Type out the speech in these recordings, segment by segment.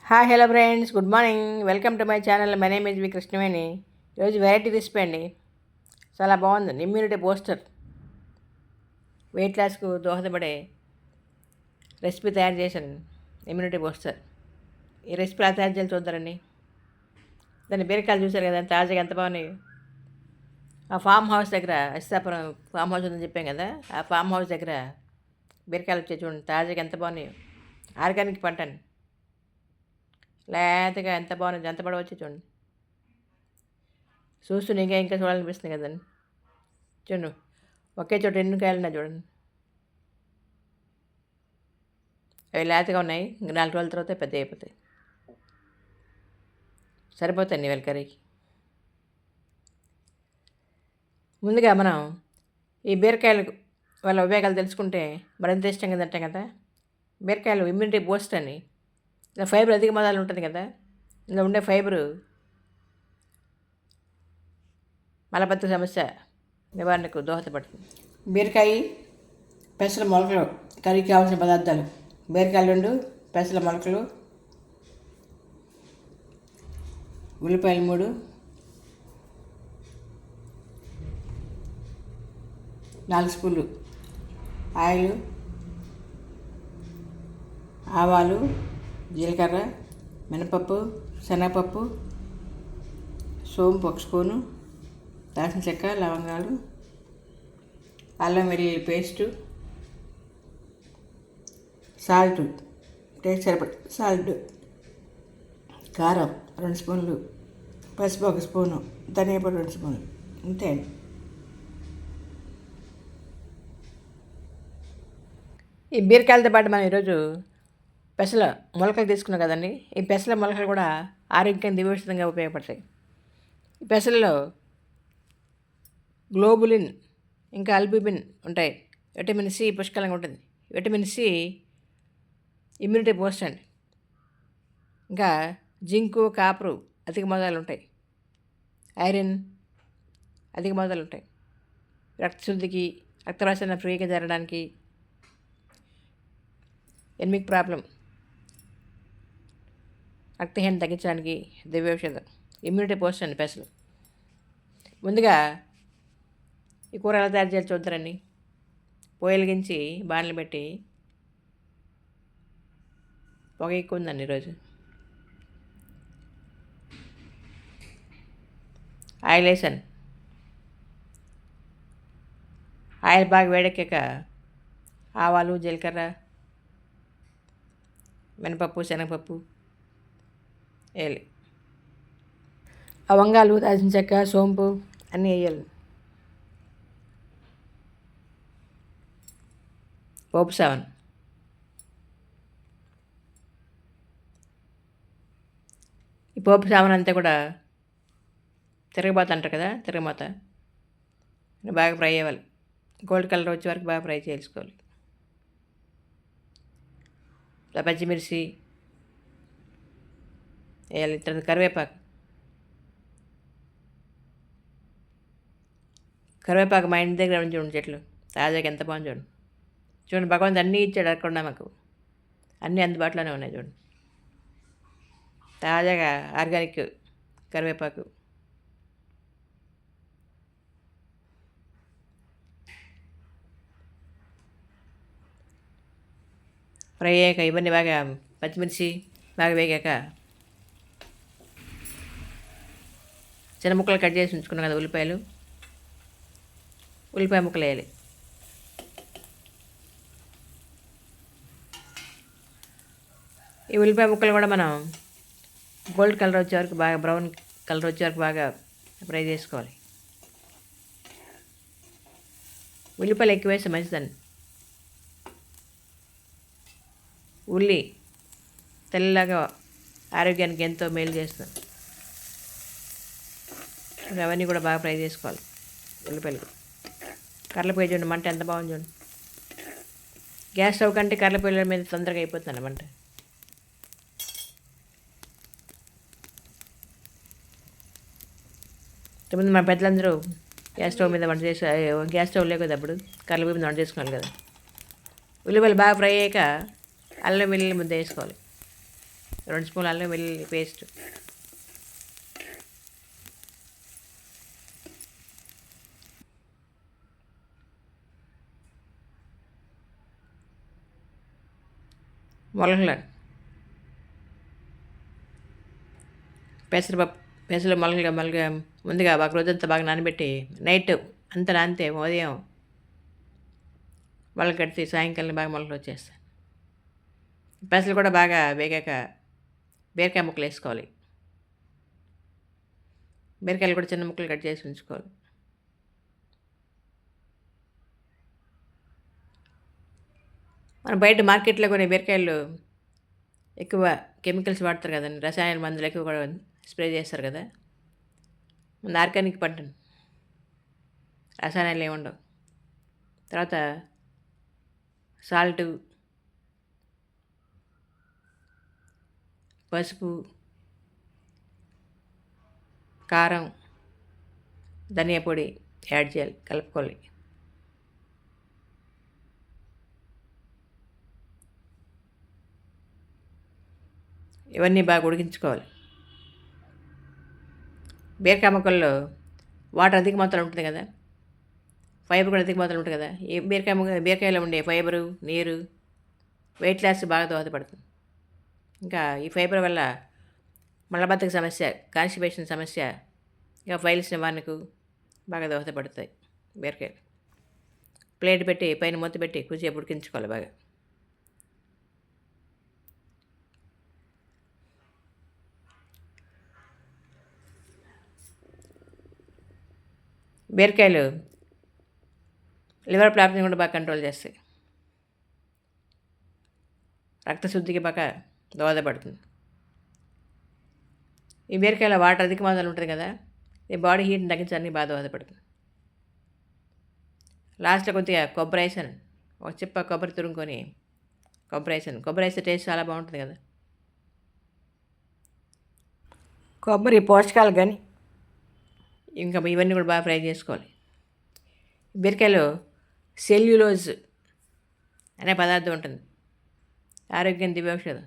Hi hello friends, good morning. Welcome to my channel. My name is V Krishnaveni. ఈరోజు variety recipe అండి. చాలా బాగుంది. Immunity booster, wait లాస్కు దోహదపడే recipe తయారు చేశాను. Immunity booster. ఈ రెసిపీ ఎలా తయారు చేయాలి చూద్దారండి. దాన్ని బీరకాయలు చూశారు కదా, తాజాగా ఎంత బాగున్నాయి. ఆ ఫామ్ హౌస్ దగ్గర, అస్తాపురం ఫామ్ హౌస్ ఉందని చెప్పాం కదా, ఆ ఫామ్ హౌస్ దగ్గర బీరకాయలు వచ్చాయి చూడండి, తాజాగా ఎంత బాగున్నాయి. ఆర్గానిక్ పంటని లేతగా ఎంత బాగుంది, ఎంత పడవచ్చు చూడండి. చూస్తూ ఇంకా చూడాలనిపిస్తుంది కదండి. చూడండి, ఒకే చోట ఎన్ని కాయలు ఉన్నాయి చూడండి. అవి లేతగా ఉన్నాయి. ఇంక 4 రోజుల తర్వాత పెద్ద అయిపోతాయి. సరిపోతాయి వాళ్ళ కర్రీకి. ముందుగా మనం ఈ బీరకాయలు వాళ్ళ ఉపయోగాలు తెలుసుకుంటే మరింత ఇష్టంగా తింటాం కదా. బీరకాయలు ఇమ్యూనిటీ బూస్ట్ అని, ఇలా ఫైబర్ అధిక మొత్తాలు ఉంటుంది కదా. ఇందులో ఉండే ఫైబరు మలబద్ధక సమస్య నివారణకు దోహదపడుతుంది. బీరకాయ, పెసల మొలకలు కర్రీకి కావాల్సిన పదార్థాలు: బీరకాయలు 2, పెసల మొలకలు, ఉల్లిపాయలు 3, 4 స్పూన్లు ఆయిల్, ఆవాలు, జీలకర్ర, మినపప్పు, శనగపప్పు, సోంపు 1 స్పూను, దాల్చిన చెక్క, లవంగాలు, అల్లం వెల్లుల్లి పేస్టు, సాల్ట్, టేస్ట్ సరిపడ సాల్ట్, కారం 2 స్పూన్లు, పసుపు 1 స్పూను, ధనియా పొడి 2 స్పూన్లు. అంతే అండి. ఈ బీరకాయలతో పాటు మనం ఈరోజు పెసల మొలకలు తీసుకున్నాం కదండి. ఈ పెసల మొలకలు కూడా ఆరోగ్యం దివ్యౌషధంగా ఉపయోగపడతాయి. ఈ పెసలలో గ్లోబులిన్ ఇంకా అల్బుమిన్ ఉంటాయి. విటమిన్ సి పుష్కలంగా ఉంటుంది. విటమిన్ సి ఇమ్యూనిటీ బూస్ట్ అండి. ఇంకా జింకు, కాపరు అధిక మోతాదులు ఉంటాయి. ఐరన్ అధిక మోతాదులు ఉంటాయి. రక్తశుద్ధికి, రక్త ప్రసరణ ఫ్రీగా జరగడానికి, ఎనిమిక్ ప్రాబ్లం, రక్తహీనత తగ్గించడానికి దివ్యౌషధం ఇమ్యూనిటీ బూస్ట్ అండి పెసలు. ముందుగా ఈ కూర ఎలా తయారు చేయాలి చూద్దారండి. పొయ్యలిగించి బాణలు పెట్టి, పొగ ఎక్కువ ఉందండి ఈరోజు. ఆయిల్ వేసాను. ఆయిల్ బాగా వేడెక్కాక ఆవాలు, జీలకర్ర, మినపప్పు, శనగపప్పు వేయాలి. లవంగాలు, దాల్చిన చెక్క, సోంపు అన్నీ వేయాలి. పోపు సావన్, ఈ పోపు సావన్ అంతా కూడా తిరగబాత అంటారు కదా, తిరగమాత బాగా ఫ్రై అవ్వాలి. గోల్డ్ కలర్ వచ్చే వరకు బాగా ఫ్రై చేసుకోవాలి. పచ్చిమిర్చి వేయాలి. తర్వాత కరివేపాకు మా ఇంటి దగ్గర చూడండి, చెట్లు తాజాగా ఎంత బాగుంది చూడండి. చూడండి, భగవంతుడు అన్నీ ఇచ్చాడు. అక్కడ మాకు అన్నీ అందుబాటులోనే ఉన్నాయి చూడండి. తాజాగా ఆర్గానిక్ కరివేపాకు. ఫ్రై అయ్యాక ఇవన్నీ బాగా, పచ్చిమిర్చి బాగా వేగాక చిన్న ముక్కలు కట్ చేసి ఉంచుకున్నాం కదా ఉల్లిపాయ ముక్కలు వేయాలి. ఈ ఉల్లిపాయ ముక్కలు కూడా మనం గోల్డ్ కలర్ వచ్చే వరకు బాగా, బ్రౌన్ కలర్ వచ్చే వరకు బాగా ఫ్రై చేసుకోవాలి. ఉల్లిపాయలు ఎక్కువ వేస్తే మంచిదండి. ఉల్లి తెల్లగా ఆరోగ్యానికి ఎంతో మేలు చేస్తుంది. అవన్నీ కూడా బాగా ఫ్రై చేసుకోవాలి. ఉల్లిపాయలు కర్రలపొయ్యి చూడండి, మంట ఎంత బాగుంది చూడండి. గ్యాస్ స్టవ్ కంటే కర్రలపొయ్యిల మీద తొందరగా అయిపోతుంది మంట. ఇంతకుముందు మా పెద్దలందరూ గ్యాస్ స్టవ్ మీద వంట చేసి, గ్యాస్ స్టవ్ లేవు కదా అప్పుడు, కర్రలపొయ్యి మీద వంట చేసుకోవాలి కదా. ఉల్లిపాయలు బాగా ఫ్రై అయ్యాక అల్లం వెల్లుల్లి ముద్ద వేసుకోవాలి. 2 స్పూన్లు అల్లం వెల్లుల్లి పేస్ట్, మొలకలు, పెసలు మొలకలుగా ముందుగా ఒక రోజంతా బాగా నానబెట్టి నైట్ అంతా నానితే ఉదయం మొలక కడితే సాయంకాలం బాగా మొలకలు వచ్చేస్తాయి. పెసలు కూడా బాగా వేగాక బీరకాయ ముక్కలు వేసుకోవాలి. బీరకాయలు కూడా చిన్న ముక్కలు కట్ చేసి ఉంచుకోవాలి. మనం బయట మార్కెట్లో కొనే బీరకాయలు ఎక్కువ కెమికల్స్ వాడతారు కదండి, రసాయన మందులు ఎక్కువ కూడా స్ప్రే చేస్తారు కదా. ముందు ఆర్గానిక్ పంట, రసాయనాలు ఏమి ఉండవు. తర్వాత సాల్టు, పసుపు, కారం, ధనియా పొడి యాడ్ చేయాలి, కలుపుకోవాలి. ఇవన్నీ బాగా ఉడికించుకోవాలి. బీరకాయ ముక్కల్లో వాటర్ అధిక మొత్తంలో ఉంటుంది కదా, ఫైబర్ కూడా అధిక మొత్తంలో ఉంటుంది కదా. ఈ బీరకాయలో ఉండే ఫైబరు, నీరు వెయిట్ లాస్ బాగా దోహదపడుతుంది. ఇంకా ఈ ఫైబర్ వల్ల మలబద్ధక సమస్య, కాన్స్టిపేషన్ సమస్య, ఇంకా ఫైల్స్ నివారణకు బాగా దోహదపడతాయి బీరకాయలు. ప్లేట్ పెట్టి పైన మూత పెట్టి కొద్దిసేపు ఉడికించుకోవాలి బాగా. బీరకాయలు లివర్ ప్రాబ్లమ్ కూడా బాగా కంట్రోల్ చేస్తాయి, రక్తశుద్ధికి బాగా దోహదపడుతుంది. ఈ బీరకాయలో వాటర్ అధిక మొత్తంలో ఉంటుంది కదా, ఈ బాడీ హీట్ని తగ్గించడానికి బాగా దోహదపడుతుంది. లాస్ట్లో కొద్దిగా కొబ్బరి వేసాను, ఒక చిప్ప కొబ్బరి తురుముకొని కొబ్బరి వేస్తే టేస్ట్ చాలా బాగుంటుంది కదా. కొబ్బరి పోషకాలు కానీ ఇంకా ఇవన్నీ కూడా బాగా ఫ్రై చేసుకోవాలి. బీరకాయలో సెల్యులోజ్ అనే పదార్థం ఉంటుంది, ఆరోగ్యం దివ్యౌషధం.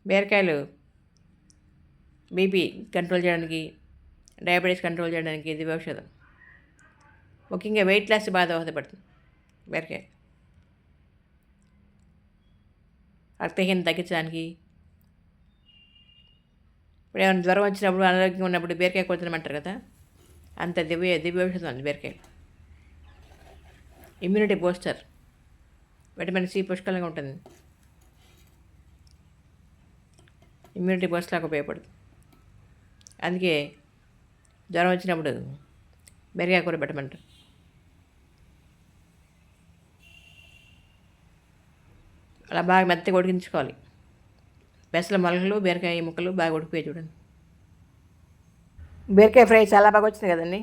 బీరకాయలు బీపీ కంట్రోల్ చేయడానికి, డయాబెటీస్ కంట్రోల్ చేయడానికి దివ్యౌషధం. ముఖ్యంగా వెయిట్ లాస్ బాగా దోహదపడుతుంది బీరకాయ. రక్తహీనత తగ్గించడానికి, ఇప్పుడు ఏమైనా జ్వరం వచ్చినప్పుడు, అనారోగ్యంగా ఉన్నప్పుడు బీరకాయ కూర తినమంటారు కదా, అంత దివ్యౌషధం ఉంది బీరకాయ. ఇమ్యూనిటీ బూస్టర్, విటమిన్ సి పుష్కలంగా ఉంటుంది, ఇమ్యూనిటీ బూస్ట్ లాగా ఉపయోగపడుతుంది. అందుకే జ్వరం వచ్చినప్పుడు బీరకాయ కూర పెట్టమంటారు. అలా బాగా మెత్తగా ఉడికించుకోవాలి. పెసల మొలకలు, బీరకాయ ముక్కలు బాగా ఉడికిపోయి చూడండి. బీరకాయ ఫ్రై చాలా బాగా వచ్చింది కదండి,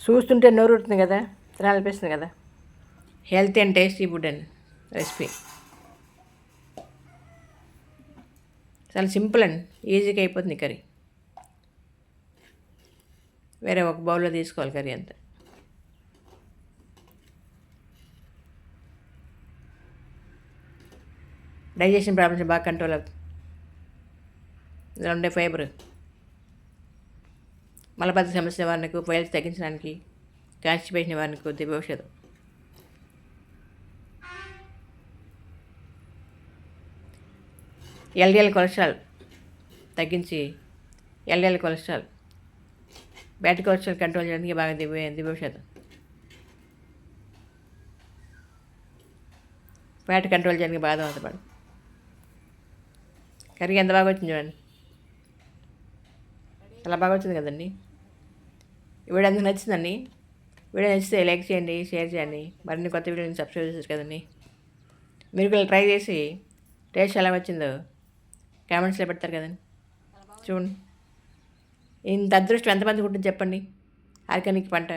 చూస్తుంటే నోరు ఉడుతుంది కదా, తినాలనిపిస్తుంది కదా. హెల్తీ అండ్ టేస్టీ ఫుడ్ అండి రెసిపీ. చాలా సింపుల్ అండి, ఈజీగా అయిపోతుంది కర్రీ. వేరే ఒక బౌల్లో తీసుకోవాలి కర్రీ అంతా. డైజెషన్ ప్రాబ్లమ్స్ బాగా కంట్రోల్ అవుతుంది. ఇందులో ఉండే ఫైబర్ మలబద్ధక సమస్య నివారణకు, ఫైల్స్ తగ్గించడానికి, కాన్స్టిపేషన్ నివారణకు దివ్యౌషధం. ఎల్డిఎల్ కొలెస్ట్రాల్ తగ్గించి LDL cholesterol, bad cholesterol control చేయడానికి బాగా దివ్యౌషధం. ఫ్యాట్ కంట్రోల్ చేయడానికి బాగా దోహదపడదు. కర్రీ ఎంత బాగా వచ్చింది చూడండి, చాలా బాగా వచ్చింది కదండి. ఈ వీడియో అందుకు నచ్చిందండి. వీడియో నచ్చితే లైక్ చేయండి, షేర్ చేయండి. మరిన్ని కొత్త వీడియోని సబ్స్క్రైబ్ చేస్తారు కదండి. మీరు కూడా ట్రై చేసి టేస్ట్ ఎలా వచ్చిందో కామెంట్స్లో పెడతారు కదండి. చూడండి, ఇంత అదృష్టం ఎంతమందికి ఉంటుంది చెప్పండి. ఆర్గానిక్ పంట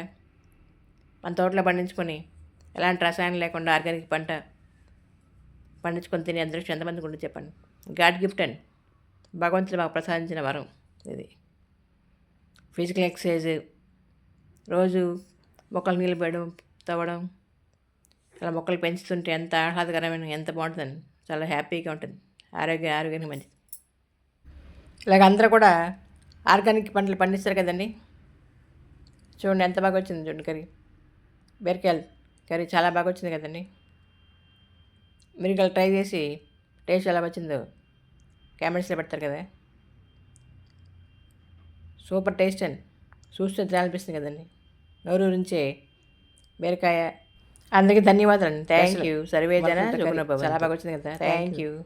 మన తోటలో పండించుకొని, ఎలాంటి రసాయనం లేకుండా ఆర్గానిక్ పంట పండించుకొని తినే అదృష్టం ఎంతమందికి ఉంటుంది చెప్పండి. గాడ్ గిఫ్ట్ అండి, భగవంతుడు మాకు ప్రసాదించిన వరం ఇది. ఫిజికల్ ఎక్సర్సైజ్, రోజు మొక్కలు నీళ్ళు పోయడం, తవ్వడం, అలా మొక్కలు పెంచుతుంటే ఎంత ఆహ్లాదకరమైన ఎంత బాగుంటుందండి. చాలా హ్యాపీగా ఉంటుంది. ఆరోగ్యానికి మంచిది. ఇలాగ అందరూ కూడా ఆర్గానిక్ పంటలు పండిస్తారు కదండి. చూడండి ఎంత బాగా వచ్చింది చూడండి కర్రీ. బీరకాయలు కర్రీ చాలా బాగా వచ్చింది కదండి. మీరు ఇక్కడ ట్రై చేసి టేస్ట్ ఎలా వచ్చిందో కామెంట్స్లో పెడతారు కదా. సూపర్ టేస్ట్ అండి. చూస్తే తినాలనిపిస్తుంది కదండి. నోరు నుంచే బీరకాయ. అందరికీ ధన్యవాదాలు అండి. Thank you. సర్వేజన చాలా బాగా వచ్చింది కదా. Thank you.